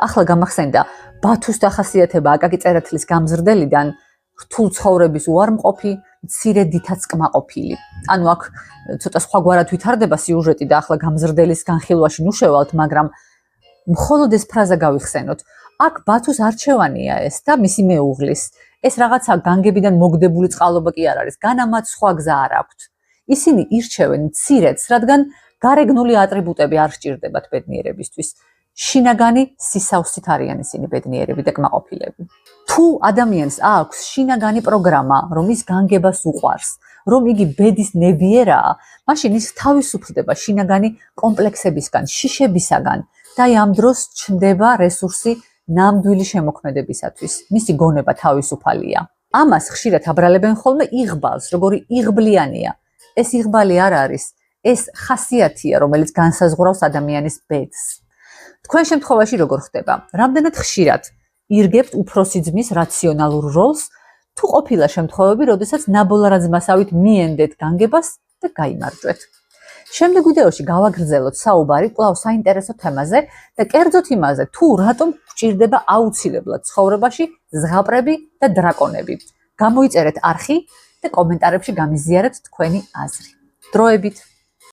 ახლა გამახსენდა ბათუს დახასიათება აკაკი წერეთლის გამზრდელიდან რთულ ცხოვრების უარმყოფი, მცირე დიდაც კმაყოფილი. ანუ აქ ცოტა სხვაგვარად ვითარდება სიუჟეტი და ახლა გამზრდელის განხილვაში ნუ შევალთ, მაგრამ მხოლოდ ეს ფრაზა გავიხსენოთ. აქ ბათუს არჩევანია ეს და მისი მეუღლის. ეს რაღაცა განგებიდან მოგდებული წყალობა კი არ არის, განამაც სხვა გზა არ აქვთ. ისინი ირჩევენ მცირედს, რადგან გარეგნული ატრიბუტები არ სჭირდებათ ბედნიერებისთვის. შინაგანი სისავსით არიან ისინი ბედნიერები და კმაყოფილები. თუ ადამიანს აქვს შინაგანი პროგრამა, რომ ის განგებას უყვარს, რომ იგი ბედის ნებიერაა, მაშინ ის თავისუფლდება შინაგანი კომპლექსებისგან, შიშებისაგან და ამ დროს ჩნდება რესურსი ნამდვილი შემოქმედებისათვის. მისი გონება თავისუფალია. ამას ხშირად აბრალებენ ხოლმე იღბალს, როგორი იღბლიანია. ეს იღბალი არ არის, ეს ხასიათია, რომელიც განსაზღვრავს ადამიანის ბედს. თქვენ შემთხვევაში როგორ ხდება? რამდენად ხშირად ირგებთ უფროსი ძმის რაციონალურ როლს, თუ ყოფილა შემთხვევები, როდესაც ნაბოლარაძმასავით მიენდეთ განგებას და გაიმარჯვეთ. შემდეგ ვიდეოში გავაგრძელოთ საუბარი კვლავ საინტერესო თემაზე და კერძოდ იმაზე, თუ რატომ გვჭირდება აუცილებლად ცხოვრებაში ზღაპრები და დრაკონები. გამოიწერეთ არხი და კომენტარებში გამიზიარეთ თქვენი აზრი. დროებით!